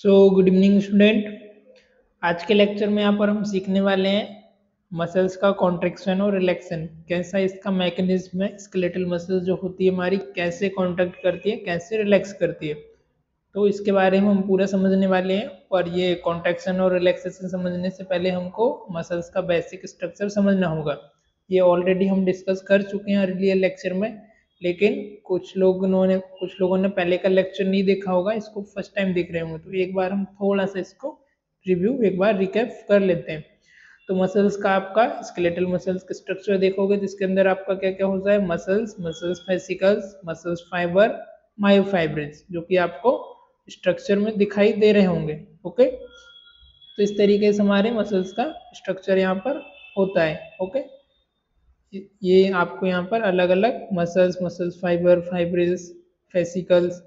Good evening student. आज के lecture में यहाँ पर हम सीखने वाले हैं मसल्स का कॉन्ट्रैक्शन और रिलैक्शन, कैसा इसका मैकेनिज्म है। स्केलेटल मसल्स जो होती है हमारी कैसे कॉन्ट्रैक्ट करती है, कैसे रिलैक्स करती है, तो इसके बारे में हम पूरा समझने वाले हैं। और ये कॉन्ट्रैक्शन और रिलैक्सेशन समझने से पहले हमको मसल्स का बेसिक स्ट्रक्चर समझना होगा। ये ऑलरेडी हम डिस्कस कर चुके हैं अर्लियर लेक्चर में, लेकिन कुछ लोगों ने पहले का लेक्चर नहीं देखा होगा, इसको फर्स्ट टाइम देख रहे होंगे, तो एक बार हम थोड़ा सा इसको रिव्यू एक बार रिकैप कर लेते हैं। तो मसल्स का आपका स्केलेटल मसल्स का स्ट्रक्चर देखोगे जिसके अंदर आपका क्या क्या होता है, muscles fascicles, muscles fibre, myofibrils, जो कि आपको स्ट्रक्चर में दिखाई दे रहे होंगे। ओके, तो इस तरीके से हमारे मसल्स का स्ट्रक्चर यहाँ पर होता है। ओके, ये आपको यहाँ पर अलग अलग muscles fibre, fibrils, fascicles,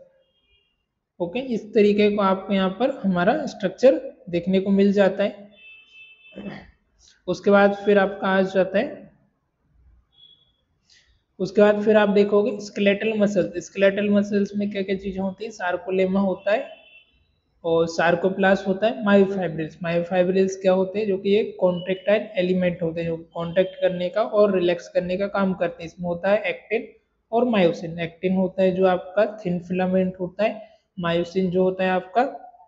okay, इस तरीके को आपको यहाँ पर हमारा स्ट्रक्चर देखने को मिल जाता है। उसके बाद फिर आपका आ जाता है, उसके बाद फिर आप देखोगे स्केलेटल मसल्स में क्या क्या चीजें होती है, सार्कोलेमा होता है और सार्कोप्लास्ट होता है, मायोफाइब्रिल्स क्या होते हैं, जो कि एक कॉन्ट्रेक्टाइल एलिमेंट होते हैं जो कॉन्ट्रैक्ट करने का और रिलैक्स करने का काम करते हैं। इसमें होता है एक्टिन और मायोसिन। एक्टिन होता है जो आपका थिन फिलामेंट होता है, मायोसिन जो होता है आपका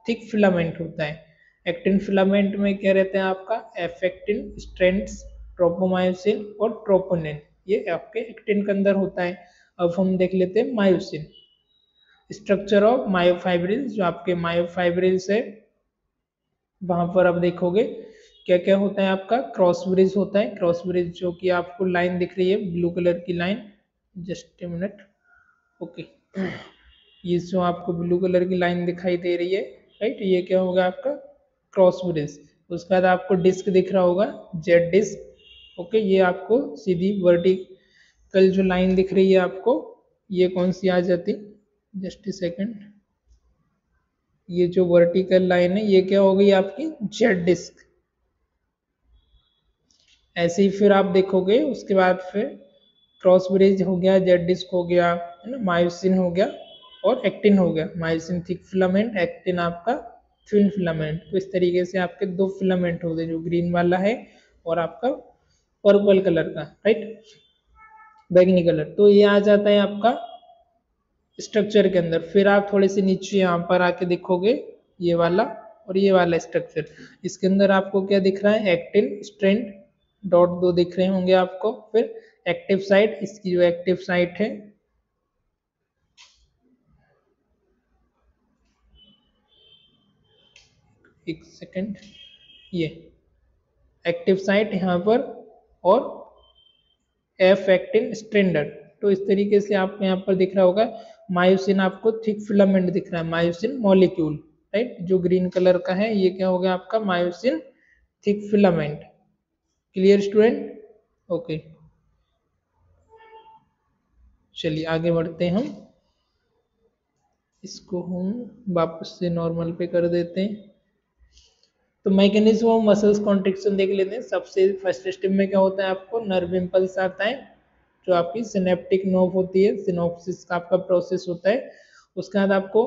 थिक फिलामेंट होता है। एक्टिन फिलामेंट में क्या रहता है आपका एफेक्टिन, स्ट्रेंड्स, ट्रोपोमायोसिन और ट्रोपोनिन, ये आपके एक्टिन के अंदर होता है। अब हम देख लेते हैं मायोसिन। स्ट्रक्चर ऑफ मायोफाइब्रिल्स, जो आपके मायोफाइब्रिल्स है वहां पर आप देखोगे क्या क्या होता है आपका क्रॉस ब्रिज होता है। क्रॉस ब्रिज जो कि आपको लाइन दिख रही है ब्लू कलर की line, just a minute. Okay, ये जो आपको ब्लू कलर की लाइन दिखाई दे रही है, राइट, ये क्या होगा आपका क्रॉस ब्रिज। उसके बाद आपको डिस्क दिख रहा होगा, जेड डिस्क। ओके, ये आपको सीधी वर्टिकल जो लाइन दिख रही है आपको, ये कौन सी आ जाती, जस्ट ए सेकेंड, ये जो वर्टिकल लाइन है ये क्या हो गई आपकी जेड डिस्क। ऐसे ही फिर आप देखोगे उसके बाद फिर क्रॉस ब्रिज हो गया, जेड डिस्क हो गया, है ना, मायोसिन हो गया और एक्टिन हो गया। मायोसिन थिक फिलामेंट, एक्टिन आपका थिन फिलामेंट। तो इस तरीके से आपके दो फिलामेंट होते हैं, जो ग्रीन वाला है और आपका पर्पल कलर का, राइट, बैगनी कलर। तो ये आ जाता है आपका स्ट्रक्चर के अंदर। फिर आप थोड़े से नीचे यहाँ पर आके देखोगे ये वाला और ये वाला स्ट्रक्चर, इसके अंदर आपको क्या दिख रहा है, एक्टिन स्ट्रेंड डॉट दो दिख रहे होंगे आपको। फिर एक्टिव साइट, इसकी जो एक्टिव साइट है, एक सेकेंड, ये एक्टिव साइट यहाँ पर और एफ एक्टिन स्ट्रेंडर। तो इस तरीके से आपको यहाँ पर दिख रहा होगा। मायोसिन आपको थिक फिलामेंट दिख रहा है, मायोसिन मॉलिक्यूल, राइट, जो ग्रीन कलर का है ये क्या हो गया आपका myosin thick filament. Clear student? Okay, चलिए आगे बढ़ते हैं हम। इसको हम वापस से नॉर्मल पे कर देते हैं। तो मैकेनिज्म ऑफ मसल्स कॉन्ट्रैक्शन देख लेते हैं। सबसे फर्स्ट स्टेप में क्या होता है, आपको नर्व इम्पल्स आता है, जो आपकी सिनेप्टिक नर्व होती है, सिनोप्सिस का आपका प्रोसेस होता है। उसके बाद आपको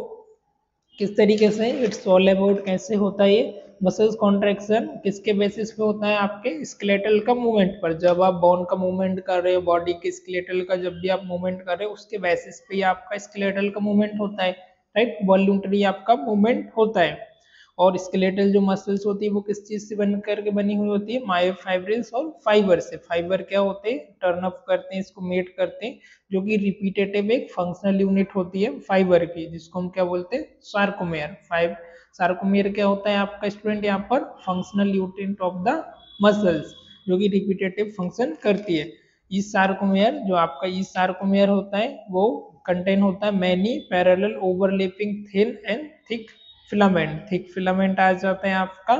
किस तरीके से इट्स ऑल अबाउट कैसे होता है ये मसल्स कॉन्ट्रैक्शन, किसके बेसिस पे होता है, आपके स्केलेटल का मूवमेंट पर। जब आप बोन का मूवमेंट कर रहे हो, बॉडी के स्केलेटल का जब भी आप मूवमेंट कर रहे हो, उसके बेसिस पे ही आपका स्केलेटल का मूवमेंट होता है, राइट, वॉल्यूंटरी आपका मूवमेंट होता है। और स्केलेटल जो मसल्स होती है वो किस चीज से बन करके बनी हुई होती है, मायोफाइब्रिल्स और फाइबर से। फाइबर क्या होते हैं, टर्न अप करते हैं, इसको मेट करते हैं, जो कि रिपीटेटिव एक फंक्शनल यूनिट होती है फाइबर की, जिसको हम क्या बोलते हैं, सार्कोमेयर। सार्कोमेयर क्या होता है आपका स्टूडेंट, यहाँ पर functional unit of the muscles, जो कि रिपीटेटिव फंक्शन करती है। इस सार्कोमेयर जो आपका इस सार्कोमेयर होता है वो कंटेन होता है many parallel overlapping thin and thick filament. Thick filament आ जाता है आपका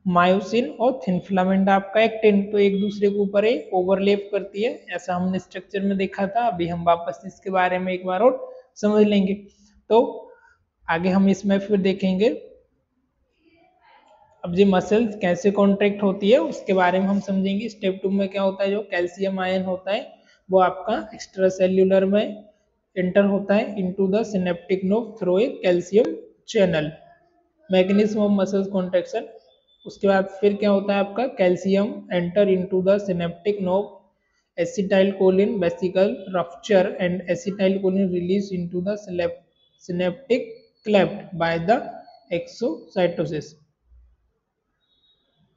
मायोसिन और थिन फिलामेंट आपका एक्टिन। तो एक दूसरे के ऊपर एक ओवरलैप करती है, ऐसा हमने स्ट्रक्चर में देखा था। अभी हम वापस इसके बारे में एक बार और समझ लेंगे। तो आगे हम इसमें फिर देखेंगे अब ये मसल्स कैसे कॉन्ट्रैक्ट होती है उसके बारे में हम समझेंगे। स्टेप 2 में क्या होता है, जो कैल्शियम आयन होता है वो आपका एक्स्ट्रा सेल्यूलर में इंटर होता है into the synaptic nerve through a calcium channel. Mechanism of muscles contraction. उसके बाद फिर क्या होता है आपका, calcium enter into the synaptic knob, acetylcholine vesicle rupture and acetylcholine release into the synaptic cleft by the exocytosis.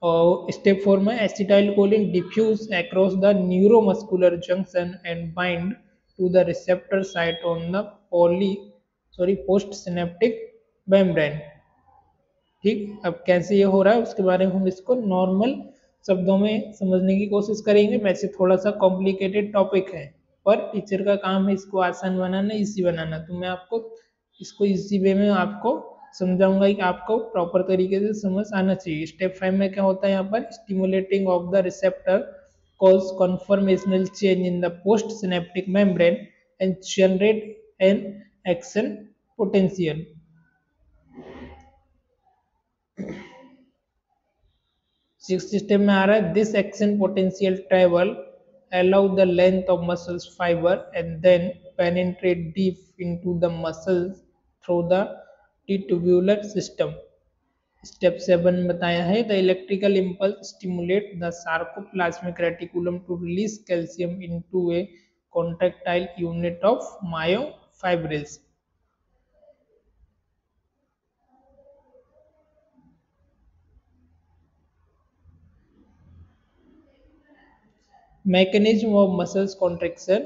और step 4 में acetylcholine diffuse across the neuromuscular junction and bind to the receptor site on the post synaptic membrane. ठीक, अब कैसे ये हो रहा है उसके बारे में हम इसको नॉर्मल शब्दों में समझने की कोशिश करेंगे। वैसे थोड़ा सा कॉम्प्लिकेटेड टॉपिक है, पर टीचर का काम है इसको आसान बनाना, इजी बनाना। तो मैं आपको इसको इजी वे में आपको समझाऊंगा कि आपको प्रॉपर तरीके से समझ आना चाहिए। स्टेप 5 में क्या होता है, यहाँ पर stimulating of the receptor cause conformational change in the post synaptic membrane and generate an action potential. Six system में आ रहा है, this action potential travel allow the length of muscles fiber and then penetrate deep into the muscles through the tubular system. Step 7 बताया है, the electrical impulse stimulate the sarcoplasmic reticulum to release calcium into a contractile unit of myofibrils. Mechanism of muscles contraction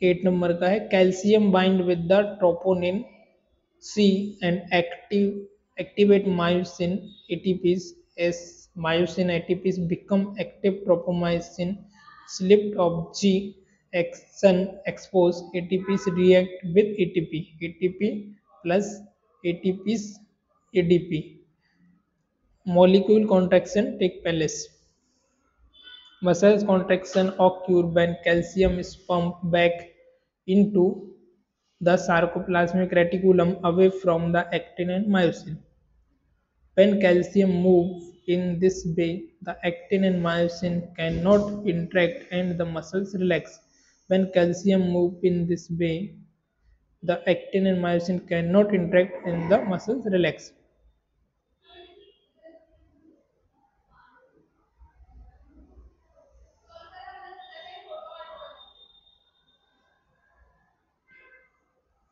8 number का है, calcium bind with the troponin C and activate myosin ATPs as myosin ATPs become active tropomyosin slipped of G action exposed ATPs react with ATP plus ATPs ADP molecule contraction take place. Muscle contraction occur when calcium is pumped back into the sarcoplasmic reticulum away from the actin and myosin. When calcium moves in this way, the actin and myosin cannot interact and the muscles relax. When calcium moves in this way, the actin and myosin cannot interact and the muscles relax.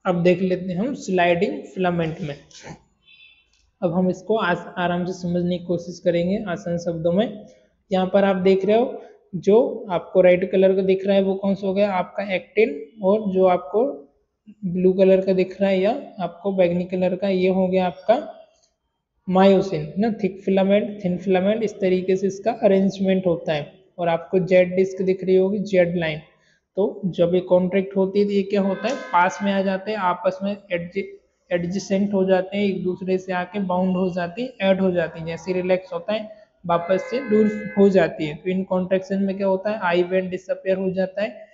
अब देख लेते हैं हम sliding filament में। अब हम इसको आराम से समझने की कोशिश करेंगे आसान शब्दों में। यहाँ पर आप देख रहे हो, जो आपको रेड कलर का दिख रहा है वो कौन सा हो गया आपका एक्टिन, और जो आपको ब्लू कलर का दिख रहा है या आपको बैगनी कलर का, ये हो गया आपका मायोसिन ना। थिक फिलामेंट, थिन फिलामेंट, इस तरीके से इसका अरेंजमेंट होता है। और आपको जेड डिस्क दिख रही होगी, जेड लाइन। तो जब ये कॉन्ट्रैक्ट होती है तो ये क्या होता है, पास में आ जाते हैं, आपस में एडजेसेंट हो जाते हैं, एक दूसरे से आके बाउंड हो जाती है, ऐड हो जाती है। जैसे रिलैक्स होता है वापस से दूर हो जाती है। तो इन कॉन्ट्रैक्शन में क्या होता है, आई बैंड डिसअपेयर हो जाता है,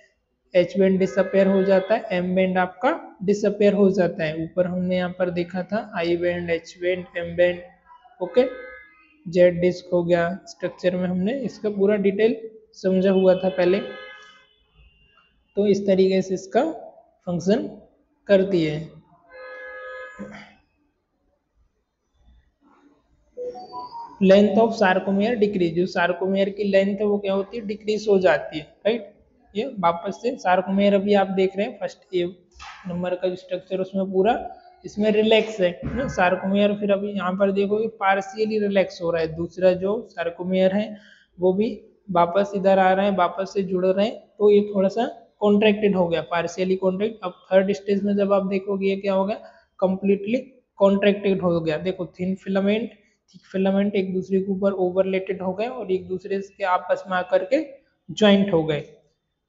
एच बैंड डिसअपेयर हो जाता है, एम बैंड आपका डिसअपेयर हो जाता है। ऊपर हमने यहाँ पर देखा था I band, H band, M band, okay. Z disc हो गया, स्ट्रक्चर में हमने इसका पूरा डिटेल समझा हुआ था पहले। तो इस तरीके से इसका फंक्शन करती है। लेंथ ऑफ सार्कोमियर डिक्रीज, जो सार्कोमियर की लेंथ है वो क्या होती है, डिक्रीज हो जाती है, राइट। ये वापस से सार्कोमियर अभी आप देख रहे हैं फर्स्ट ए नंबर का जो स्ट्रक्चर उसमें पूरा इसमें रिलैक्स है ना सार्कोमियर। फिर अभी यहाँ पर देखोगे पार्शियली रिलैक्स हो रहा है, दूसरा जो सार्कोमियर है वो भी वापस इधर आ रहे हैं, वापस से जुड़ रहे हैं। तो ये थोड़ा सा कॉन्ट्रैक्टेड हो गया, पार्शियली कॉन्ट्रैक्ट। अब थर्ड स्टेज में जब आप देखोगे ये क्या हो गया, कंप्लीटली कॉन्ट्रैक्टेड हो गया। देखो थिन फिलामेंट, थिक फिलामेंट एक दूसरे के ऊपर ओवरलेटेड हो गए और एक दूसरे के आपस में आकर के ज्वाइंट हो गए।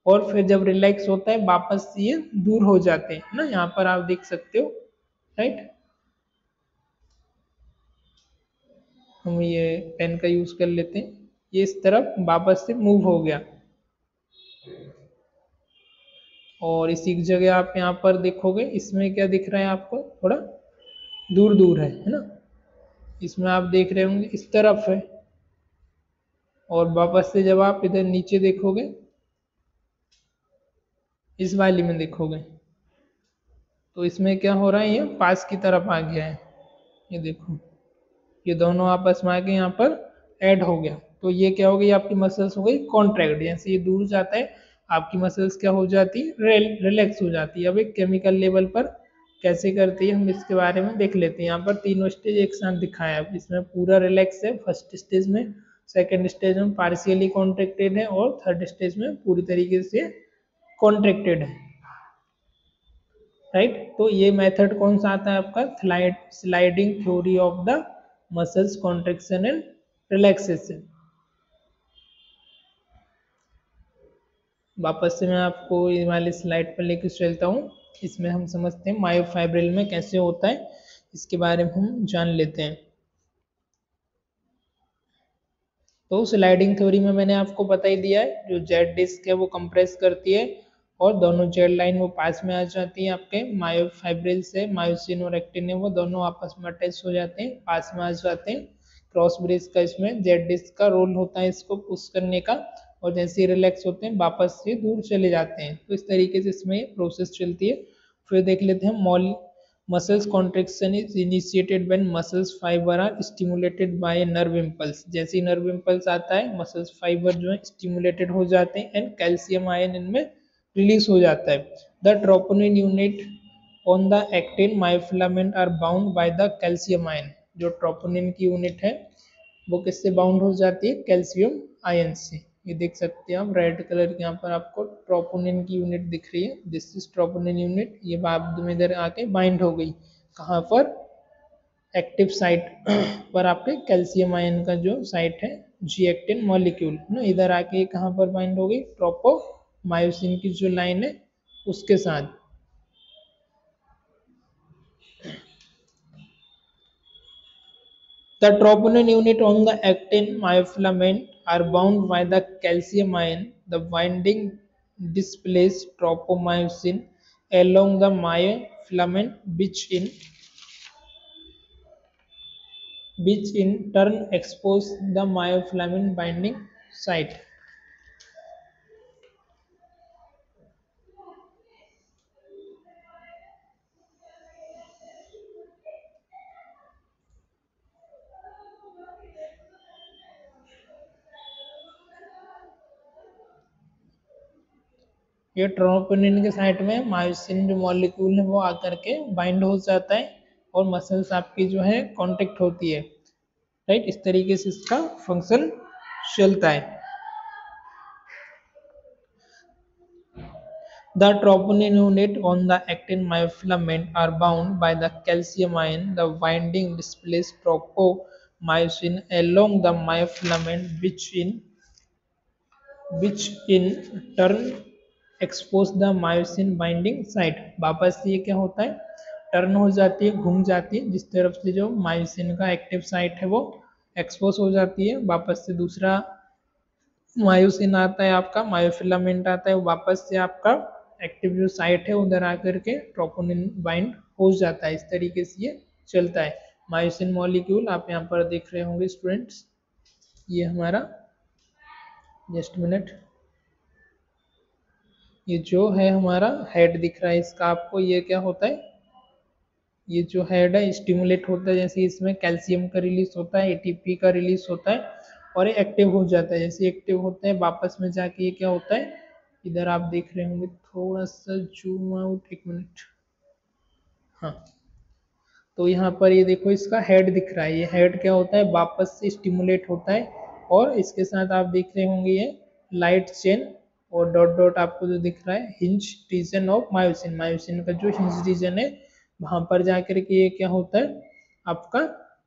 और फिर जब रिलैक्स होता है वापस ये दूर हो जाते हैं ना, यहाँ पर आप देख सकते हो, राइट। हम ये पेन का यूज कर लेते हैं, ये इस तरफ वापस से मूव हो गया। और इसी जगह आप यहाँ पर देखोगे इसमें क्या दिख रहा है आपको, थोड़ा दूर दूर है ना। इसमें आप देख रहे होंगे इस तरफ है, और वापस से जब आप इधर नीचे देखोगे इस वाली में देखोगे तो इसमें क्या हो रहा है, ये पास की तरफ आ गया है ये देखो, ये दोनों आपस में आके यहाँ पर ऐड हो गया, तो ये क्या हो गई, आपकी मसल्स हो गई कॉन्ट्रैक्ट। जैसे ये दूर जाता है आपकी मसल्स क्या हो जाती है, रिलैक्स हो जाती है। अब एक केमिकल लेवल पर कैसे करती है हम इसके बारे में देख लेते हैं। यहाँ पर तीनों स्टेज एक साथ दिखाया है, इसमें पूरा रिलैक्स है फर्स्ट स्टेज में, सेकेंड स्टेज में पार्शियली कॉन्ट्रैक्टेड है और थर्ड स्टेज में पूरी तरीके से कॉन्ट्रैक्टेड है, राइट। तो ये मेथड कौन सा आता है आपका, sliding theory of the muscles contraction and relaxation. वापस से मैं आपको ये वाली स्लाइड पर लेकर चलता हूँ, इसमें हम समझते हैं मायोफाइब्रिल में कैसे होता है, इसके बारे में हम जान लेते हैं। तो स्लाइडिंग थ्योरी में मैंने आपको बता ही दिया है, जो जेड डिस्क है वो कंप्रेस करती है और दोनों जेड लाइन वो पास में आ जाती है आपके मायोफाइब्रिल से, मायोसिन और एक्टिन है वो दोनों आपस में अटैच हो जाते हैं, पास में आ जाते हैं। क्रॉस ब्रिज का इसमें जेड डिस्क का रोल होता है इसको पुश करने का, और जैसे ही रिलैक्स होते हैं वापस से दूर चले जाते हैं। तो इस तरीके से इसमें प्रोसेस चलती है। फिर देख लेते हैं muscles contraction is initiated when muscles fiber are stimulated by a nerve impulse। जैसे ही nerve impulse आता है muscles fiber जो है stimulated हो जाते हैं and calcium ion इनमें रिलीज हो जाता है। The troponin unit on the actin myofilament are bound by the calcium ion। जो troponin की यूनिट है वो किससे बाउंड हो जाती है, कैल्शियम आयन से। ये देख सकते हैं आप रेड कलर के यहाँ पर आपको ट्रोपोनिन की यूनिट दिख रही है, दिस इज ट्रोपोनिन यूनिट। ये बाद में इधर आके बाइंड हो गई कहाँ पर, एक्टिव साइट पर आपके कैल्शियम आयन का जो साइट है जी एक्टिन मॉलिक्यूल ना, इधर आके कहाँ पर बाइंड हो गई, ट्रोपोमायोसिन की जो लाइन है उसके साथ। The troponin unit on the actin myofilament are bound by the calcium ion. The binding displaces tropomyosin along the myofilament, which in turn expose the myofilament binding site. ये troponin के site में myosin जो molecule है वो आकर के bind हो जाता है और मसल्स आपकी जो है कांटेक्ट होती है, राइट। इस तरीके से इसका फंक्शन चलता है। The troponin unit on the actin myofilament are bound by the calcium ion. The binding displaces tropomyosin along the myofilament, which in turn expose the myosin binding site। वापस ये क्या होता है, टर्न हो जाती है, घूम जाती है, जिस तरफ से जो मायोसिन का एक्टिव साइट है वो एक्सपोज हो जाती है, वापस से दूसरा मायोसिन आता है आपका, मायोफिलामेंट आता है, वापस से आपका एक्टिव जो साइट है उधर आकर के ट्रोपोनिन बाइंड हो जाता है। इस तरीके से ये चलता है। मायोसिन मॉलिक्यूल आप यहाँ पर देख रहे होंगे स्टूडेंट्स, ये हमारा, जस्ट मिनट, ये जो है हमारा हेड दिख रहा है इसका आपको, ये क्या होता है, ये जो हेड है स्टिमुलेट होता है, जैसे इसमें कैल्शियम का रिलीज होता है, एटीपी का रिलीज होता है और ये एक्टिव हो जाता है। जैसे एक्टिव होता है वापस में जाके ये क्या होता है, इधर आप देख रहे होंगे, थोड़ा सा जूम आउट, एक मिनट, हाँ। तो यहाँ पर ये देखो इसका हेड दिख रहा है, ये हेड क्या होता है, वापस से स्टिमुलेट होता है और इसके साथ आप देख रहे होंगे ये लाइट चेन और डॉट डॉट आपको जो दिख रहा है hinge region of myosin, myosin का जो हिंज रीजन है वहां पर जाकर के ये क्या होता है आपका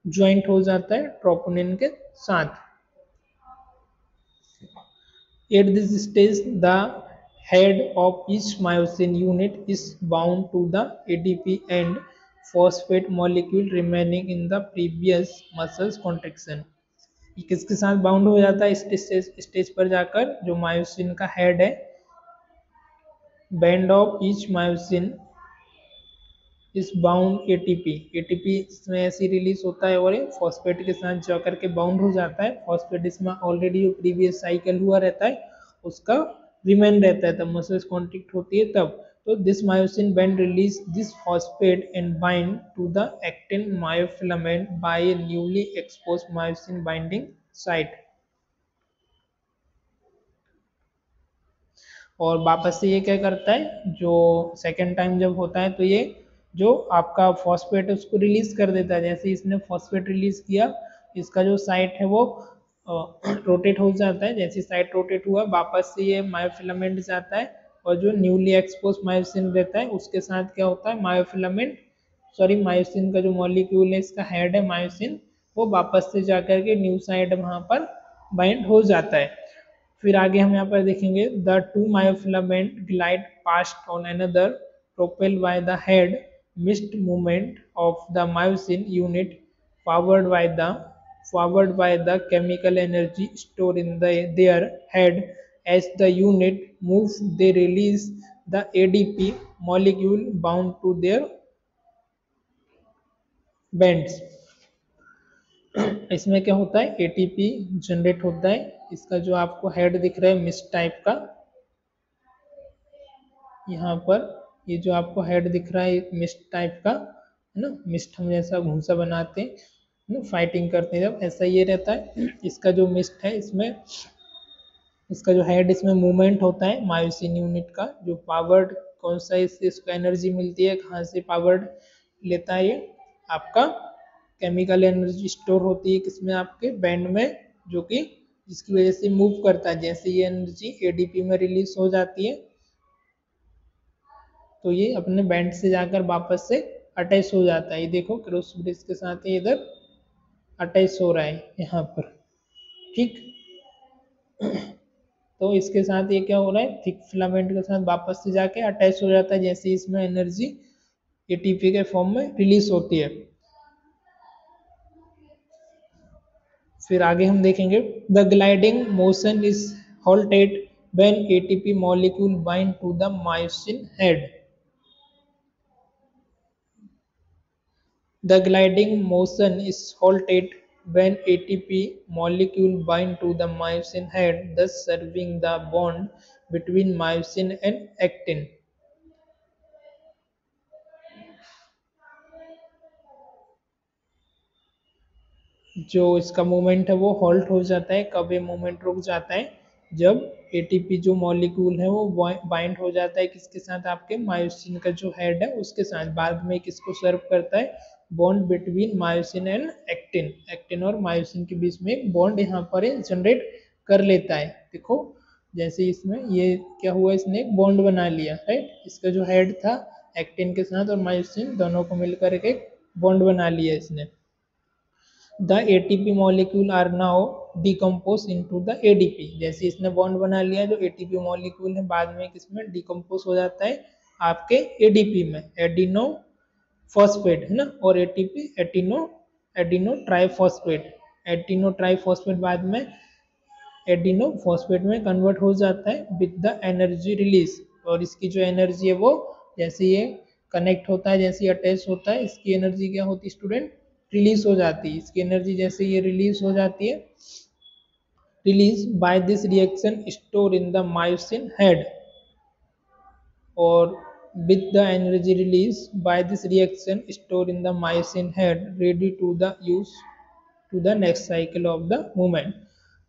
ज्वाइंट हो जाता है ट्रोपोनिन के साथ। At this stage, the head of each myosin unit is bound to the ADP and phosphate molecule remaining in the previous muscles contraction। ये किसके साथ बाउंड हो जाता है, इस स्टेज पर जाकर जो मायोसिन का हेड है, बैंड ऑफ ईच मायोसिन इस बाउंड एटीपी, एटीपी इसमें ऐसे रिलीज होता है और ये फॉस्फेट के साथ जाकर के बाउंड हो जाता है। फॉस्फेट इसमें ऑलरेडी जो प्रीवियस साइकिल हुआ रहता है उसका रिमेन रहता है, तब मसल्स कॉन्ट्रैक्ट होती है तब। तो this myosin band release this phosphate and bind to the actin myofilament by a newly exposed myosin binding site. और वापस से ये क्या करता है, जो सेकेंड टाइम जब होता है तो ये जो आपका फॉस्फेट है उसको रिलीज कर देता है। जैसे इसने फॉस्फेट रिलीज किया, इसका जो साइट है वो रोटेट हो जाता है। जैसे साइट रोटेट हुआ, वापस से ये मायोफिलामेंट जाता है और जो न्यूली एक्सपोज मायोसिन रहता है उसके साथ क्या होता है, मायोफिलामेंट सॉरी मायोसिन का जो मॉलिक्यूल है, इसका हेड है मायोसिन, वो वापस से जाकर के न्यू साइड वहां पर बाइंड हो जाता है। फिर आगे हम यहाँ पर देखेंगे, the two myofilament glide past on another propelled by the head missed movement of the myosin unit powered by the forward by the chemical energy stored in their head. As the unit moves, they release the ADP molecule bound to their bands. इसमें क्या होता है, ATP generate होता है। इसका जो आपको head दिख रहा है मिस्ट टाइप का, यहाँ पर ये जो आपको हेड दिख रहा है मिस्ट टाइप का है ना, मिस्ट हम जैसा घूंसा बनाते हैं ना, फाइटिंग करते हैं जब, ऐसा ये रहता है। इसका जो मिस्ट है, इसमें इसका जो हेड, इसमें मूवमेंट होता है मायोसिन यूनिट का, जो पावर्ड कौन सा इससे इसको एनर्जी मिलती है, कहाँ से पावर्ड लेता है, ये आपका केमिकल एनर्जी स्टोर होती है किसमें, आपके बैंड में, जो कि जिसकी वजह से मूव करता है। जैसे ये एनर्जी एडीपी में रिलीज हो जाती है तो ये अपने बैंड से जाकर वापस से अटैच हो जाता है। ये देखो क्रॉस ब्रिज के साथ ये इधर अटैच हो रहा है यहाँ पर, ठीक। तो इसके साथ ये क्या हो रहा है, थिक फिलामेंट के साथ वापस से जाके अटैच हो जाता है, जैसे इसमें एनर्जी एटीपी के फॉर्म में रिलीज होती है। फिर आगे हम देखेंगे, the gliding motion is halted when ATP molecule bind to the myosin head. The gliding motion is halted when ATP molecule bind to the myosin head, thus serving the bond between myosin and actin. जो इसका movement है वो halt हो जाता है। कब ये movement रुक जाता है, जब एटीपी जो मॉलिक्यूल है वो बाइंड हो जाता है किसके साथ, आपके मायोसिन का जो हेड है उसके साथ। बाद में किसको सर्व करता है, bond between myosin and actin, actin और मायोसिन के बीच में एक बॉन्ड यहाँ पर जनरेट कर लेता है। देखो जैसे इसमें ये क्या हुआ, इसने एक बॉन्ड बना लिया, राइट। इसका जो हेड था एक्टिन के साथ और मायोसिन दोनों को मिलकर एक बॉन्ड बना लिया इसने। The ATP molecule are now decomposed into the ADP। जैसे इसने बॉन्ड बना लिया, जो ATP मॉलिक्यूल है बाद में किसमें डिकम्पोज हो जाता है, आपके ADP में, एडिनो फॉस्फेट है ना, और ATP एटिनो एडिनो ट्राइफॉस्फेट, एटिनो ट्राइफॉस्फेट बाद में एडिनो फॉस्फेट में कन्वर्ट हो जाता है विद द एनर्जी रिलीज। और इसकी जो एनर्जी है वो जैसे ये कनेक्ट होता है, जैसे अटैच होता है, इसकी एनर्जी क्या होती है स्टूडेंट, रिलीज हो जाती है। इसकी एनर्जी जैसे ये रिलीज हो जाती है, release by this reaction store in the myosin head, और with the energy released by this reaction stored in the myosin head ready to the use to the next cycle of the movement।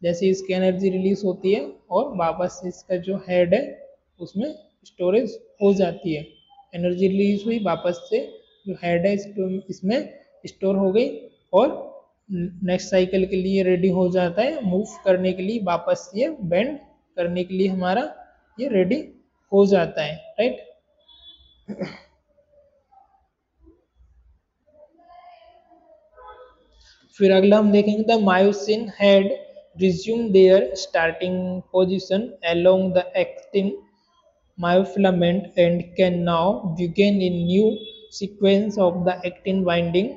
जैसे इसकी energy release होती है और वापस से इसका जो हेड है उसमें स्टोरेज हो जाती है। एनर्जी रिलीज हुई, वापस से जो हेड है इसमें स्टोर हो गई और नेक्स्ट साइकिल के लिए रेडी हो जाता है, मूव करने के लिए, वापस ये बेंड करने के लिए हमारा ये रेडी हो जाता है, राइट। फिर अगला हम देखेंगे, the myosin head resume their starting position along the actin myofilament and can now begin in new sequence of the actin binding.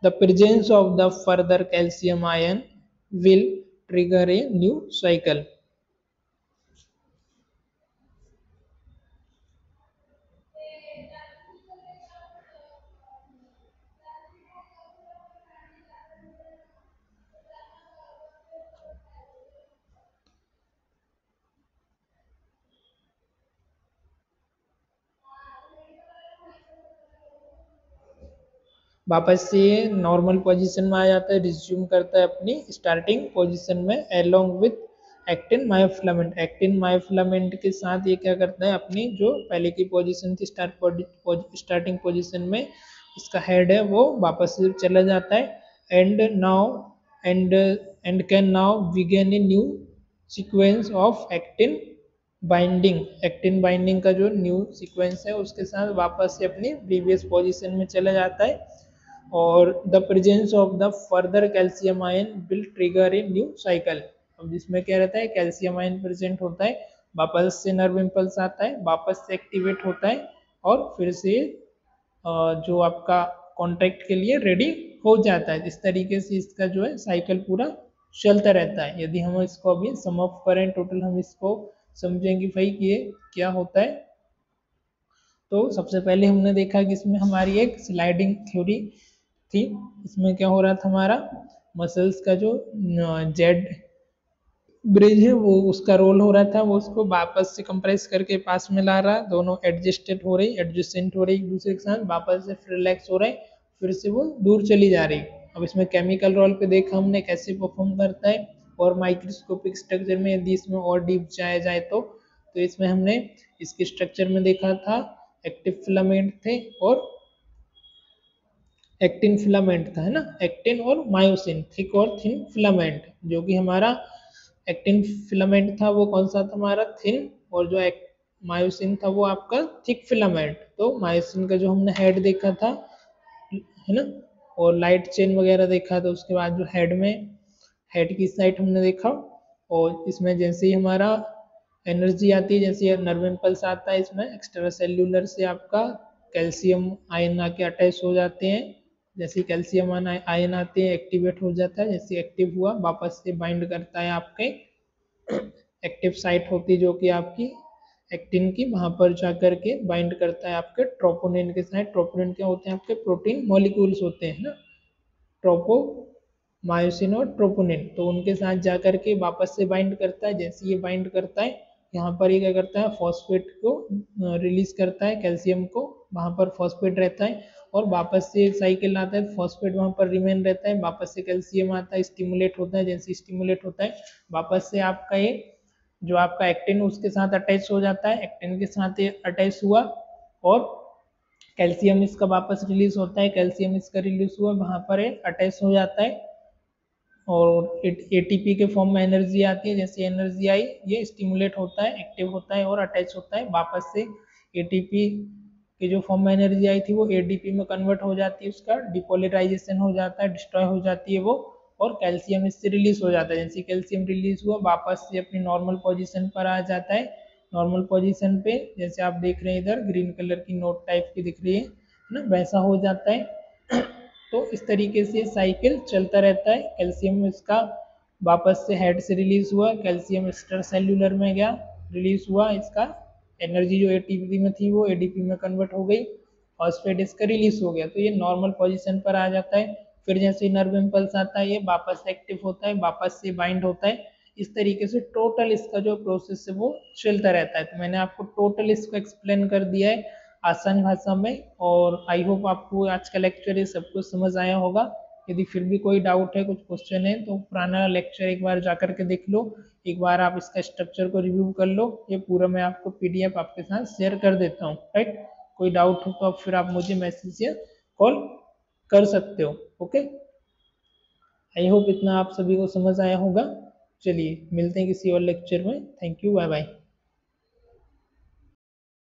The presence of the further calcium ion will trigger a new cycle. वापस से normal position में आ जाता है, resume करता है अपनी starting position में along with actin myofilament. Actin myofilament के साथ ये क्या करता है, अपनी जो पहले की पोजीशन थी स्टार्टिंग पोजीशन में इसका हेड है वो वापस से चला जाता है and now and can now begin a new sequence of actin binding. Actin binding का जो न्यू सीक्वेंस है उसके साथ वापस से अपनी प्रीवियस पोजीशन में चला जाता है और the presence of the further calcium ion will trigger a new cycle. अब जिसमें क्या रहता है, कैल्शियम आयन प्रेजेंट होता है, वापस से नर्व इम्पल्स आता है, वापस से एक्टिवेट होता है और फिर से जो आपका कॉन्ट्रैक्ट के लिए रेडी हो जाता है। इस तरीके से इसका जो है साइकिल पूरा चलता रहता है। यदि हम इसको अभी सम ऑफ करें टोटल, हम इसको समझेंगे भाई कि ये क्या होता है। तो सबसे पहले हमने देखा कि इसमें हमारी एक स्लाइडिंग थ्योरी थी। इसमें क्या हो रहा था, हमारा मसल्स का जो जेड ब्रिज है वो उसका रोल हो रहा था, वो उसको वापस से कंप्रेस करके पास में ला रहा, दोनों एडजस्टेड हो रही, एडजस्टेंट हो रही एक दूसरे के साथ, वापस से रिलैक्स हो रहे, फिर से वो दूर चली जा रही। अब इसमें केमिकल रोल पे देखा हमने कैसे परफॉर्म करता है और माइक्रोस्कोपिक स्ट्रक्चर में यदि इसमें और डीप जाया जाए तो इसमें हमने इसके स्ट्रक्चर में देखा था एक्टिव फिलामेंट थे और एक्टिन फिलामेंट था, है ना, एक्टिन और मायोसिन, थिक और थिन फिलामेंट। जो कि हमारा एक्टिन फिलामेंट था वो कौन सा था, हमारा थिन, और जो मायोसिन था वो आपका थिक फिलामेंट। तो मायोसिन का जो हमने हेड देखा था, है ना, और लाइट चेन वगैरह देखा था। उसके बाद जो हेड की साइड हमने देखा, और इसमें जैसे ही हमारा एनर्जी आती है, जैसे नर्व इम्पल्स आता है, इसमें एक्स्ट्रा सेल्यूलर से आपका कैल्शियम आयन आके अटैच हो जाते हैं। जैसे कैल्शियम आयन आते हैं एक्टिवेट हो जाता है, जैसे एक्टिव हुआ वापस से बाइंड करता है आपके एक्टिव साइट होती जो कि आपकी एक्टिन की, वहां पर जाकर के बाइंड करता है आपके ट्रोपोनिन के साथ। ट्रोपोनिन क्या होते हैं, आपके प्रोटीन मॉलिक्यूल्स होते हैं ना, ट्रोपो मायोसिन और ट्रोपोनिन, तो उनके साथ जाकर के वापस से बाइंड करता है। जैसे ये बाइंड करता है, यहाँ पर ये क्या करता है, फॉस्फेट को रिलीज करता है, कैल्शियम को, वहाँ पर फॉस्फेट रहता है और वापस से साइकिल आता है, फॉस्फेट वहाँ पर रिमेन रहता है, वापस से कैल्शियम आता है, स्टिमुलेट होता है, जैसे स्टिमुलेट होता है वापस से आपका ये जो आपका एक्टिन उसके साथ अटैच हो जाता है, एक्टिन के साथ ये अटैच हुआ और कैल्शियम इसका वापस रिलीज होता है, कैल्शियम इसका रिलीज हुआ, वहाँ पर अटैच हो जाता है और एटीपी के फॉर्म में एनर्जी आती है। जैसे एनर्जी आई, ये स्टिमुलेट होता है, एक्टिव होता है और अटैच होता है, वापस से एटीपी की जो फॉर्म में एनर्जी आई थी वो एडीपी में कन्वर्ट हो जाती है, उसका डिपोलराइजेशन हो जाता है, डिस्ट्रॉय हो जाती है वो, और कैल्शियम इससे रिलीज हो जाता है। जैसे कैल्शियम रिलीज हुआ वापस से अपनी नॉर्मल पोजीशन पर आ जाता है। नॉर्मल पोजीशन पे जैसे आप देख रहे हैं इधर ग्रीन कलर की नोट टाइप की दिख रही है ना, वैसा हो जाता है। तो इस तरीके से साइकिल चलता रहता है। कैल्शियम इसका वापस से हेड से रिलीज हुआ, कैल्शियम एक्स्ट्रा सेल्यूलर में गया, रिलीज हुआ, इसका एनर्जी जो एटीपी में थी वो एडीपी में कन्वर्ट हो गई, फॉस्फेट इसका रिलीज हो गया, तो ये नॉर्मल पोजीशन पर आ जाता है। फिर जैसे नर्व इम्पल्स आता है, ये वापस एक्टिव होता है, वापस से बाइंड होता है। इस तरीके से टोटल इसका जो प्रोसेस है वो चलता रहता है। तो मैंने आपको टोटल इसको एक्सप्लेन कर दिया है आसान भाषा में, और आई होप आपको आज का लेक्चर ये सब कुछ समझ आया होगा। यदि फिर भी कोई डाउट है, कुछ क्वेश्चन है, तो पुराना लेक्चर एक बार जा करके देख लो, एक बार आप इसका स्ट्रक्चर को रिव्यू कर लो। ये पूरा मैं आपको पीडीएफ आपके साथ शेयर कर देता हूँ, राइट। कोई डाउट हो तो फिर आप मुझे मैसेज या कॉल कर सकते हो, ओके। आई होप इतना आप सभी को समझ आया होगा। चलिए मिलते हैं किसी और लेक्चर में। Thank you, bye bye.